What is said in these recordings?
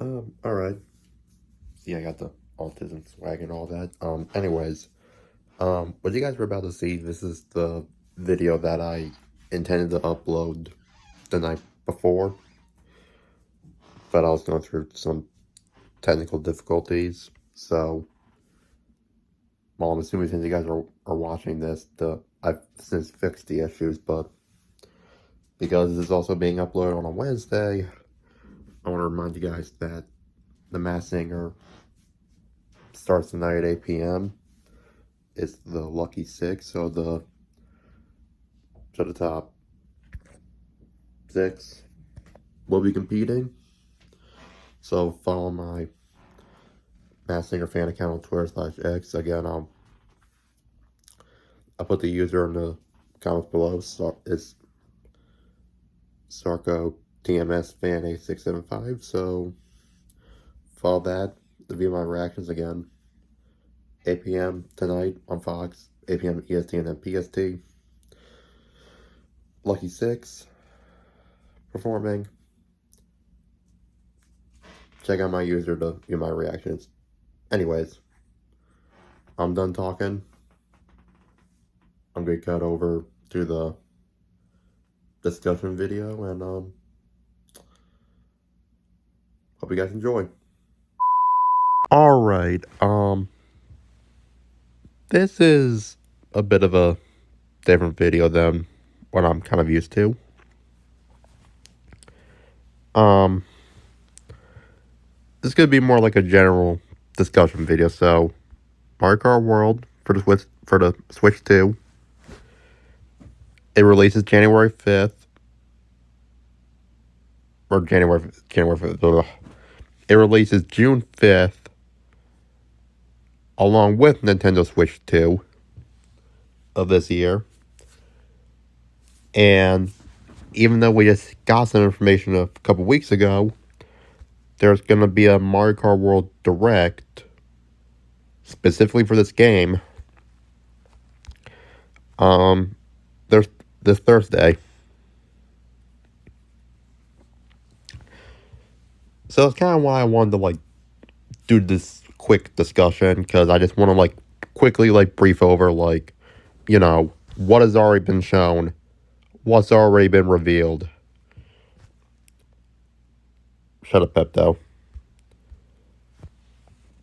Alright. Yeah, I got the autism swag and all that. Anyways, what you guys were about to see, this is the video that I intended to upload the night before, but I was going through some technical difficulties, so, well, I'm assuming since you guys are watching this, I've since fixed the issues, but because this is also being uploaded on a Wednesday, I want to remind you guys that The Masked Singer starts tonight at 8 p.m. It's the lucky six, so the top six will be competing. So follow my Masked Singer fan account on Twitter/X. Again, I'll put the user in the comments below. So it's Sarko TMS fan 8675. So follow that to view my reactions again. 8 p.m. tonight on Fox, 8 p.m. EST and then PST. Lucky Six performing. Check out my user to view my reactions. Anyways, I'm done talking. I'm going to cut over to the discussion video and hope you guys enjoy. Alright, this is a bit of a different video than what I'm kind of used to. This could be more like a general discussion video. So, Mario Kart World for the Switch 2. It releases January 5th. Or January 5th. Ugh. It releases June 5th. Along with Nintendo Switch 2 of this year. And even though we just got some information a couple weeks ago, there's going to be a Mario Kart World Direct specifically for this game. There's this Thursday. So that's kind of why I wanted to do this quick discussion, because I just want to quickly brief over what has already been shown, what's already been revealed. Shut up, Pepto.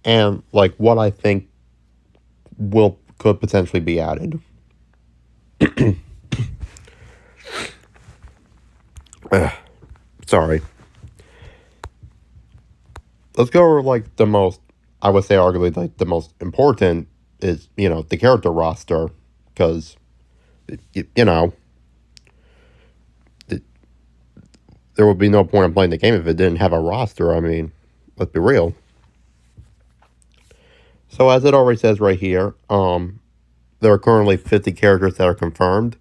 And what I think could potentially be added. Sorry. Let's go over the most, I would say arguably the most important is, the character roster, because there would be no point in playing the game if it didn't have a roster. I mean, let's be real. So as it already says right here, there are currently 50 characters that are confirmed,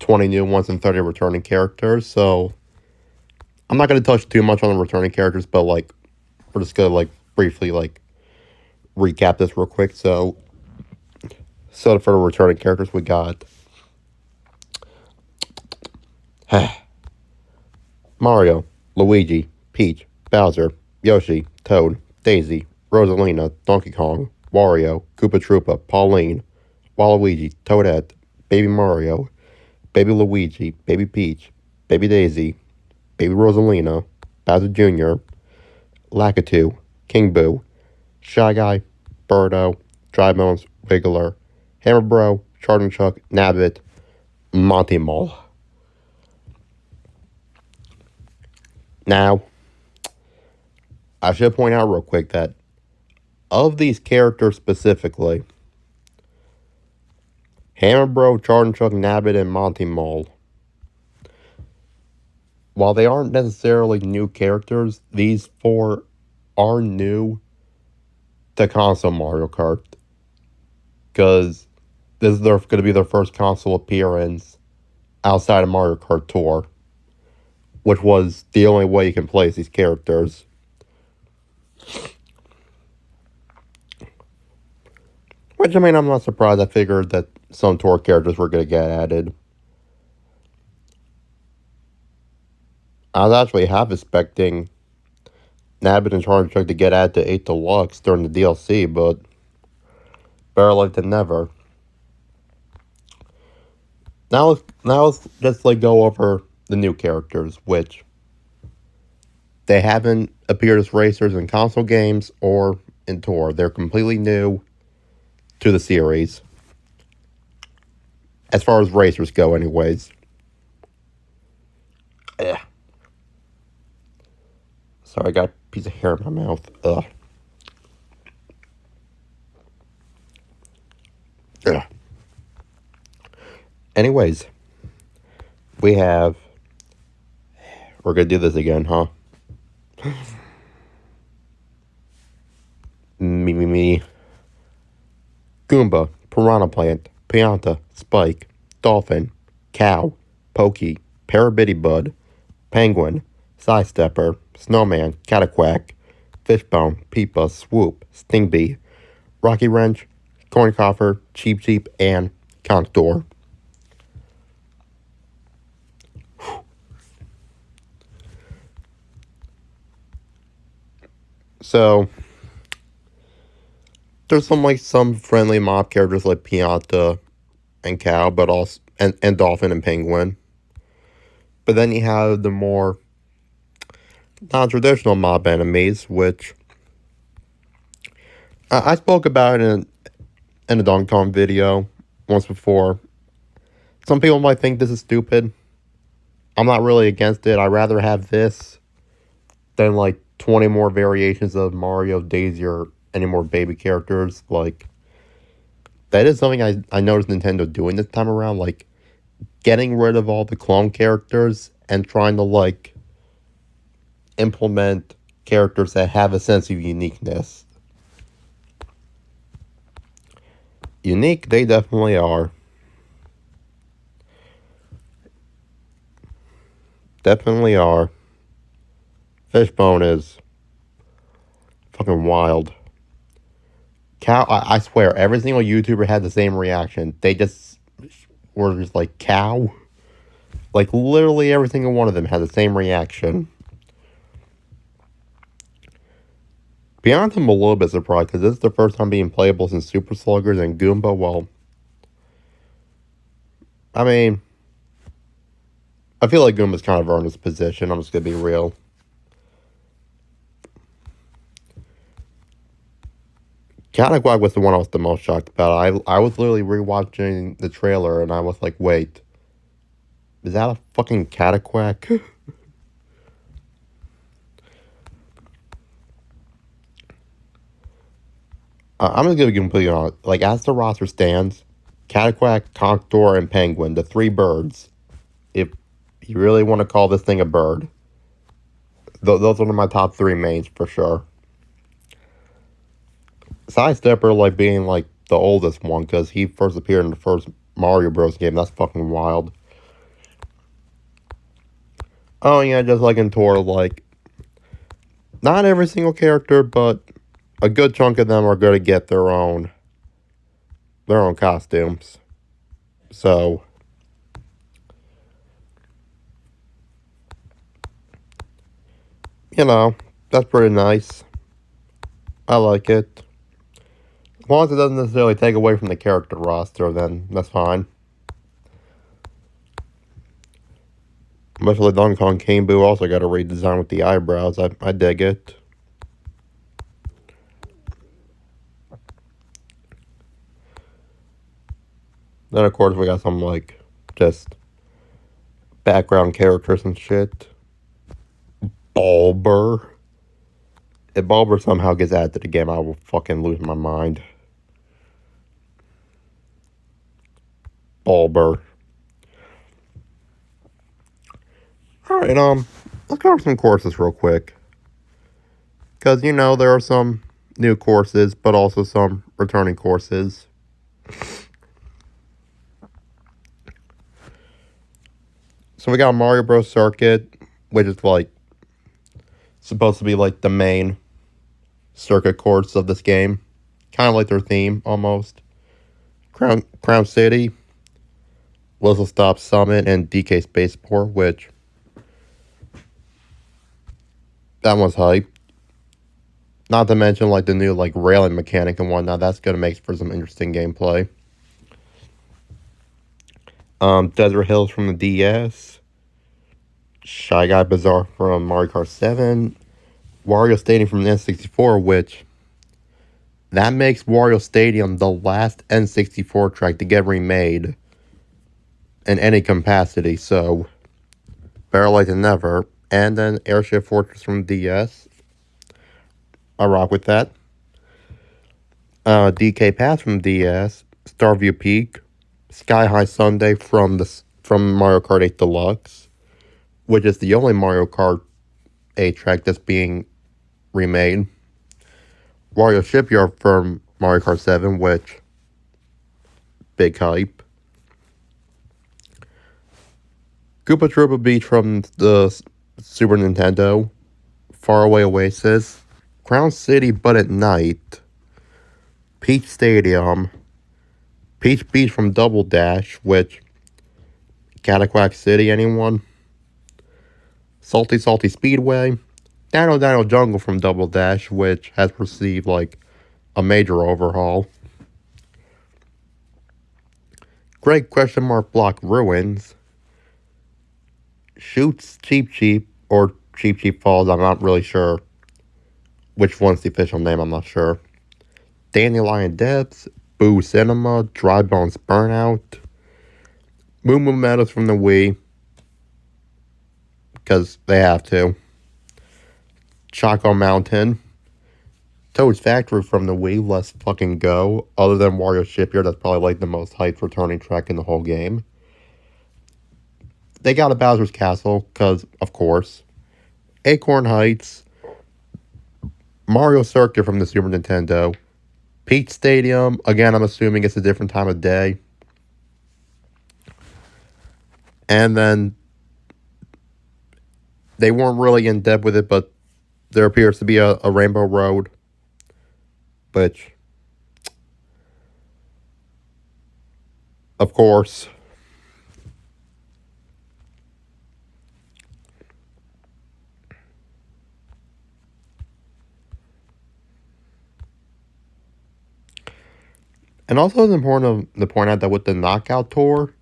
20 new ones and 30 returning characters. So I'm not going to touch too much on the returning characters, but we're just going to briefly recap this real quick. So for the returning characters, we got Mario, Luigi, Peach, Bowser, Yoshi, Toad, Daisy, Rosalina, Donkey Kong, Wario, Koopa Troopa, Pauline, Waluigi, Toadette, Baby Mario, Baby Luigi, Baby Peach, Baby Daisy, Baby Rosalina, Bowser Jr., Lakitu, King Boo, Shy Guy, Birdo, Dry Bones, Wiggler, Hammer Bro, Charging Chuck, Nabbit, Monty Mole. Now, I should point out real quick that of these characters specifically, Hammer Bro, Charging Chuck, Nabbit, and Monty Mole, while they aren't necessarily new characters, these four are new to console Mario Kart, because this is going to be their first console appearance outside of Mario Kart Tour, which was the only way you can play as these characters. Which, I mean, I'm not surprised. I figured that some Tour characters were going to get added. I was actually half expecting Nabbit and Charlie tried to get at the 8 Deluxe during the DLC, but better late than never. Now let's just like go over the new characters, which they haven't appeared as racers in console games or in tour. They're completely new to the series. As far as racers go, anyways. Yeah. Sorry, I got a piece of hair in my mouth. Ugh. Ugh. Anyways, we're gonna do this again, huh? Me. Goomba, Piranha Plant, Pianta, Spike, Dolphin, Cow, Pokey, Parabitty Bud, Penguin, Sidestepper, Snowman, Cataquack, Fishbone, Peepa, Swoop, Stingbee, Rocky Wrench, Corncoffer, Cheep Cheep, and Contour. So, there's some friendly mob characters like Pianta and Cow, but also and Dolphin and Penguin. But then you have the more non-traditional mob enemies, which I spoke about in a Donkey Kong video once before. Some people might think this is stupid. I'm not really against it. I'd rather have this than like 20 more variations of Mario, Daisy, or any more baby characters. Like, that is something I noticed Nintendo doing this time around. Like, getting rid of all the clone characters and trying to, like, implement characters that have a sense of uniqueness. Unique, they definitely are. Definitely are. Fishbone is fucking wild. Cow, I swear, every single YouTuber had the same reaction. They just were just like, cow? Like, literally every single one of them had the same reaction. Beyond, I'm a little bit surprised, because this is the first time being playable since Super Sluggers and Goomba. Well, I mean, I feel like Goomba's kind of earned his position. I'm just gonna be real. Catacquack was the one I was the most shocked about. I was literally rewatching the trailer, and I was like, wait, is that a fucking Catacquack? I'm just gonna be completely honest. Like, as the roster stands, Cataquack, Contour, and Penguin, the three birds, if you really want to call this thing a bird, those are my top three mains for sure. Sidestepper, like, being, like, the oldest one, because he first appeared in the first Mario Bros. Game. That's fucking wild. Oh, yeah, just like in Tor, like, not every single character, but a good chunk of them are going to get their own costumes. So, you know, that's pretty nice. I like it. As long as it doesn't necessarily take away from the character roster, then that's fine. Especially Donkey Kong King Boo also got a redesign with the eyebrows. I dig it. Then, of course, we got some, like, just background characters and shit. Bulber. If Bulber somehow gets added to the game, I will fucking lose my mind. Bulber. Alright, let's cover some courses real quick. Because, you know, there are some new courses, but also some returning courses. So we got Mario Bros. Circuit, which is, like, supposed to be, like, the main circuit course of this game. Kind of like their theme, almost. Crown City, Whistle Stop Summit, and DK Spaceport, which that one's hype. Not to mention like the new like railing mechanic and whatnot. That's gonna make for some interesting gameplay. Desert Hills from the DS. Shy Guy Bazaar from Mario Kart 7. Wario Stadium from the N64, which that makes Wario Stadium the last N64 track to get remade in any capacity, so better late than never. And then Airship Fortress from DS. I rock with that. DK Pass from DS. Starview Peak. Sky High Sunday from Mario Kart 8 Deluxe, which is the only Mario Kart 8 track that's being remade. Wario Shipyard from Mario Kart 7, which big hype. Koopa Troopa Beach from the Super Nintendo. Faraway Oasis. Crown City but at night. Peach Stadium. Peach Beach from Double Dash, which Cataquack City, anyone? Salty Salty Speedway. Dino Dino Jungle from Double Dash, which has received like a major overhaul. Great question mark block ruins. Shoots Cheap Cheap or Cheap Cheap Falls, I'm not really sure which one's the official name, I'm not sure. Dandelion Depths, Boo Cinema, Dry Bones Burnout, Moo Moo Meadows from the Wii, because they have to. Choco Mountain, Toad's Factory from the Wii, let's fucking go. Other than Wario Shipyard, that's probably like the most hyped returning track in the whole game. They got a Bowser's Castle, because, of course. Acorn Heights, Mario Circuit from the Super Nintendo, Peach Stadium, again, I'm assuming it's a different time of day. And then they weren't really in depth with it, but there appears to be a Rainbow Road, which, of course, and also it's important to point out that with the Knockout Tour,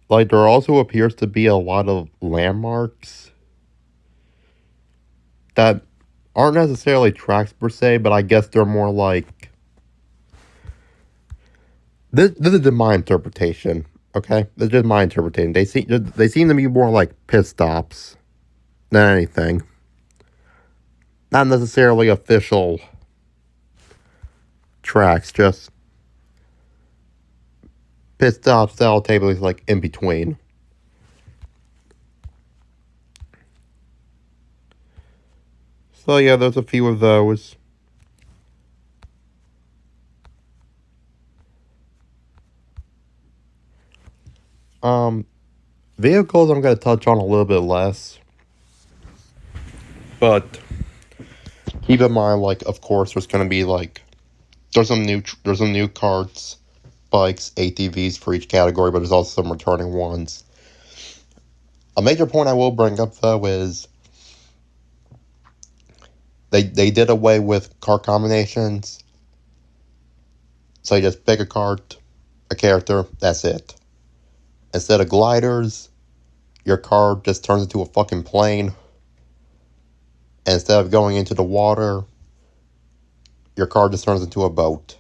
like there also appears to be a lot of landmarks that aren't necessarily tracks per se, but I guess they're more like this is just my interpretation. Okay, this is just my interpretation. They seem to be more like pit stops than anything, not necessarily official tracks, just pit stop style tables like in between. So yeah, there's a few of those. Vehicles I'm gonna touch on a little bit less, but keep in mind, like, of course, there's gonna be like there's some new carts, bikes, ATVs for each category, but there's also some returning ones. A major point I will bring up though is they did away with cart combinations, so you just pick a cart, a character, that's it. Instead of gliders, your car just turns into a fucking plane. And instead of going into the water, your car just turns into a boat.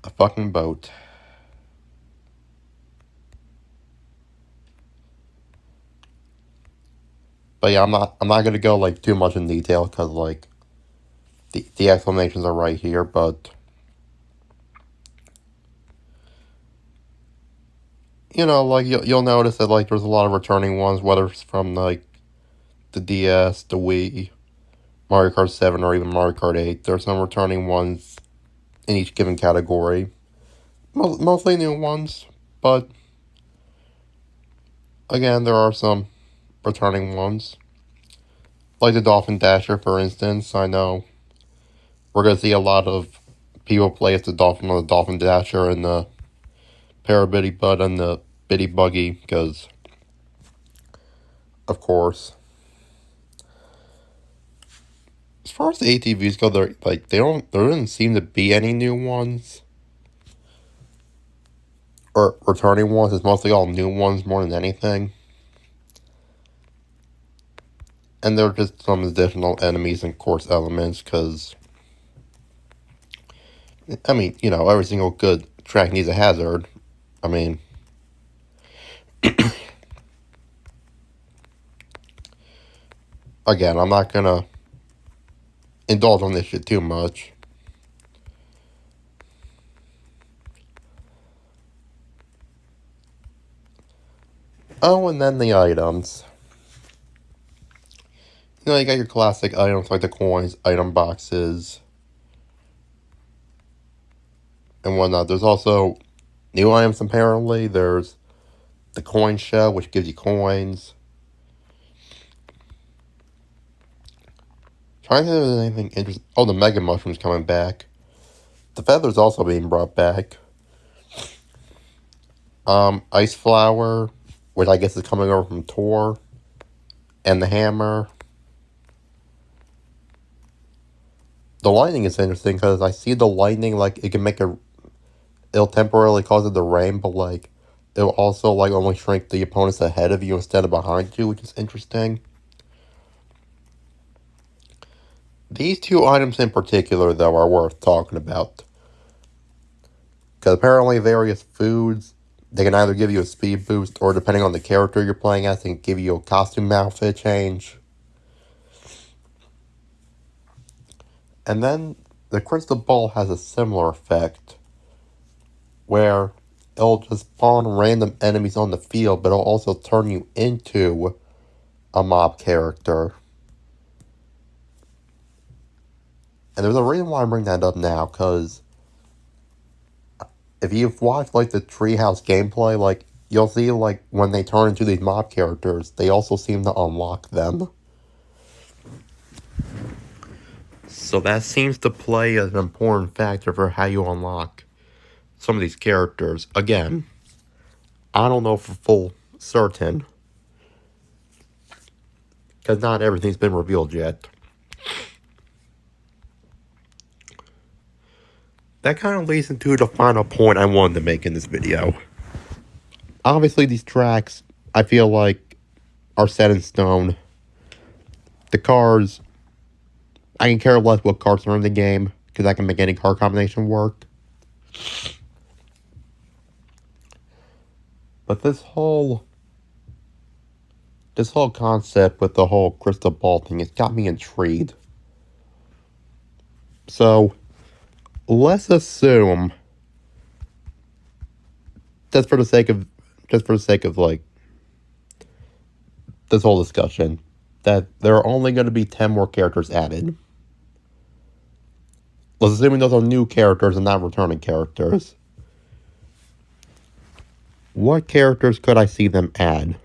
A fucking boat. But yeah, I'm not gonna go like too much in detail because like the explanations are right here, but you know, like you'll notice that like there's a lot of returning ones, whether it's from like the DS, the Wii, Mario Kart 7, or even Mario Kart 8. There's some returning ones in each given category. Mostly new ones, but again, there are some returning ones. Like the Dolphin Dasher, for instance. I know we're going to see a lot of people play as the Dolphin or the Dolphin Dasher and the Parabitty Bud and the Bitty Buggy, because, of course. As far as the ATVs go, there doesn't seem to be any new ones or returning ones. It's mostly all new ones more than anything. And there are just some additional enemies and course elements, because, I mean, you know, every single good track needs a hazard. I mean, again, I'm not gonna indulge on this shit too much. Oh, and then the items. You know, you got your classic items like the coins, item boxes, and whatnot. There's also new items, apparently. There's the coin shell, which gives you coins. Trying to think if there's anything interesting. Oh, the Mega Mushroom's coming back. The feather's also being brought back. Ice Flower, which I guess is coming over from Tor. And the hammer. The lightning is interesting because I see the lightning, like, it can make it'll temporarily cause it to rain, but, like, it'll also, like, only shrink the opponents ahead of you instead of behind you, which is interesting. These two items in particular, though, are worth talking about. Because apparently various foods, they can either give you a speed boost, or depending on the character you're playing as, they can give you a costume outfit change. And then the crystal ball has a similar effect, where it'll just spawn random enemies on the field, but it'll also turn you into a mob character. And there's a reason why I bring that up now, because if you've watched, like, the Treehouse gameplay, like, you'll see, like, when they turn into these mob characters, they also seem to unlock them. So that seems to play as an important factor for how you unlock some of these characters. Again, I don't know for full certain, because not everything's been revealed yet. That kind of leads into the final point I wanted to make in this video. Obviously, these tracks, I feel like, are set in stone. The cars, I can care less what cars are in the game, because I can make any car combination work. But this whole concept with the whole crystal ball thing, it's got me intrigued. So, let's assume, just for the sake of like this whole discussion, that there are only going to be 10 more characters added. Let's assume those are new characters and not returning characters. What characters could I see them add?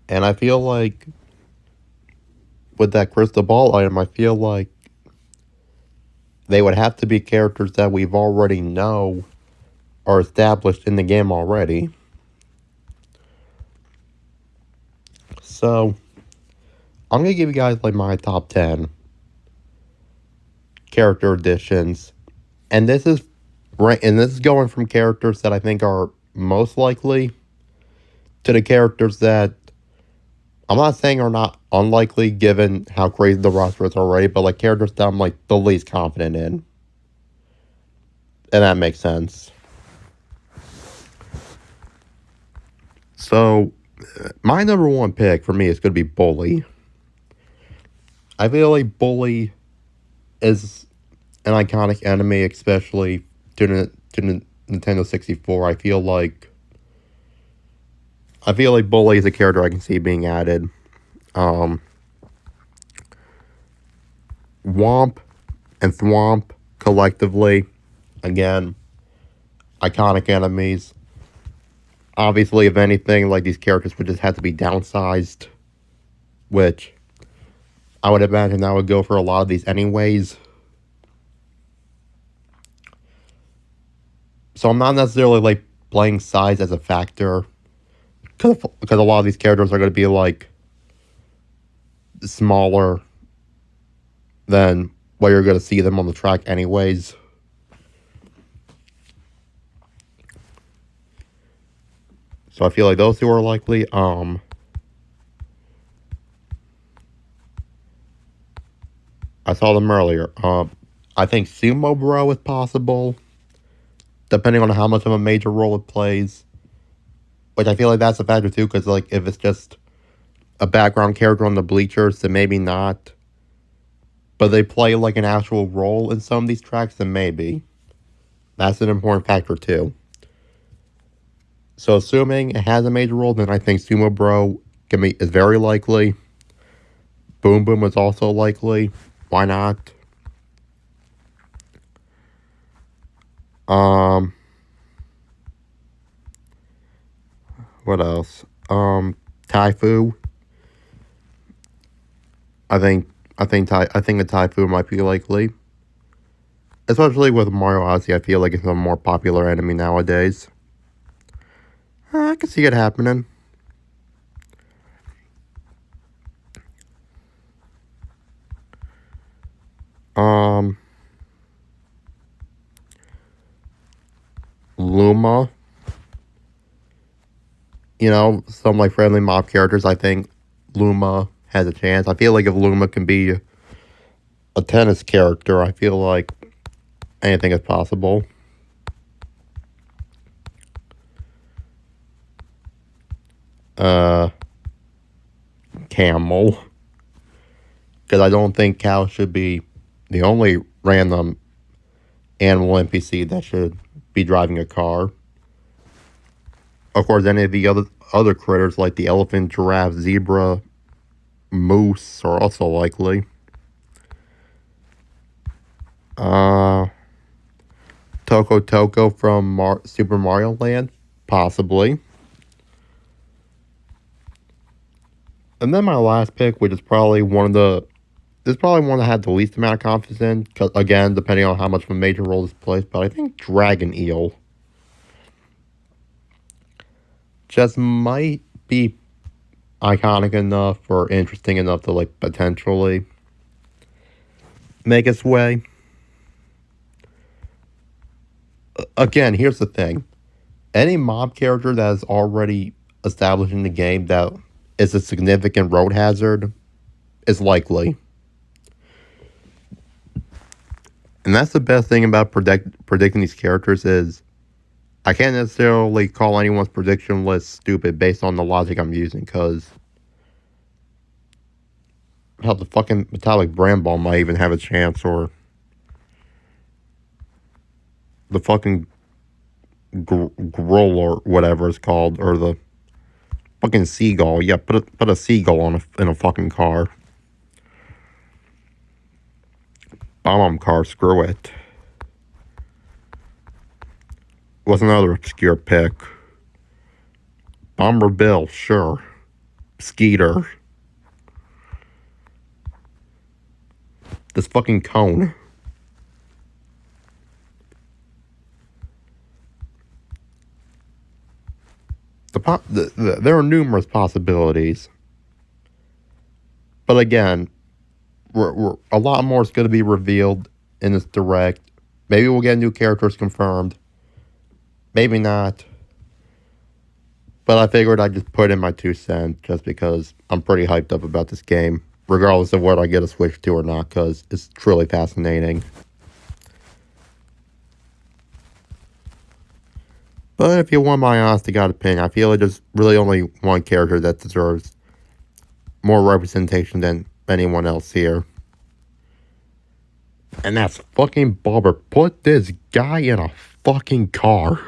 And I feel like with that crystal ball item, I feel like they would have to be characters that we've already know are established in the game already. So, I'm going to give you guys, like, my top 10 character additions. And this is going from characters that I think are most likely to the characters that I'm not saying are not unlikely given how crazy the roster is already, but, like, characters that I'm, like, the least confident in. And that makes sense. So, my number one pick for me is going to be Bully. I feel like Bully is an iconic enemy, especially to the Nintendo 64. I feel like Bully is a character I can see being added. Womp and Thwomp collectively, again, iconic enemies. Obviously, if anything, like, these characters would just have to be downsized, which I would imagine I would go for a lot of these anyways. So I'm not necessarily, like, playing size as a factor, because a lot of these characters are going to be, like, smaller than where you're going to see them on the track anyways. So I feel like those two are likely. I saw them earlier. I think Sumo Bro is possible, depending on how much of a major role it plays. Which I feel like that's a factor too, because like if it's just a background character on the bleachers, then maybe not. But they play like an actual role in some of these tracks, then maybe. That's an important factor too. So assuming it has a major role, then I think Sumo Bro is very likely. Boom Boom is also likely. Why not? What else? Taifu. I think a Taifu might be likely. Especially with Mario Odyssey, I feel like it's a more popular enemy nowadays. I can see it happening. Luma. You know, some like friendly mob characters, I think Luma has a chance. I feel like if Luma can be a tennis character, I feel like anything is possible. Camel. Because I don't think cow should be the only random animal NPC that should be driving a car. Of course, any of the other critters like the elephant, giraffe, zebra, moose are also likely. Toko Toko from Super Mario Land, possibly. And then my last pick, which is probably one that I had the least amount of confidence in, because again, depending on how much of a major role this plays, but I think Dragon Eel just might be iconic enough or interesting enough to like potentially make its way. Again, here's the thing. Any mob character that is already established in the game that is a significant road hazard is likely. And that's the best thing about predicting these characters is I can't necessarily call anyone's prediction list stupid based on the logic I'm using, because hell, the fucking metallic brand ball might even have a chance, or the fucking Groll or whatever it's called, or the fucking seagull. Yeah, put a seagull in a fucking car. Bomb car, screw it. What's another obscure pick? Bomber Bill, sure. Skeeter. This fucking cone. There are numerous possibilities. But again, a lot more is going to be revealed in this direct. Maybe we'll get new characters confirmed. Maybe not. But I figured I'd just put in my 2 cents just because I'm pretty hyped up about this game, regardless of whether I get a Switch to or not, because it's truly fascinating. But if you want my honest to God opinion, I feel like there's really only one character that deserves more representation than anyone else here. And that's fucking Bobber. Put this guy in a fucking car.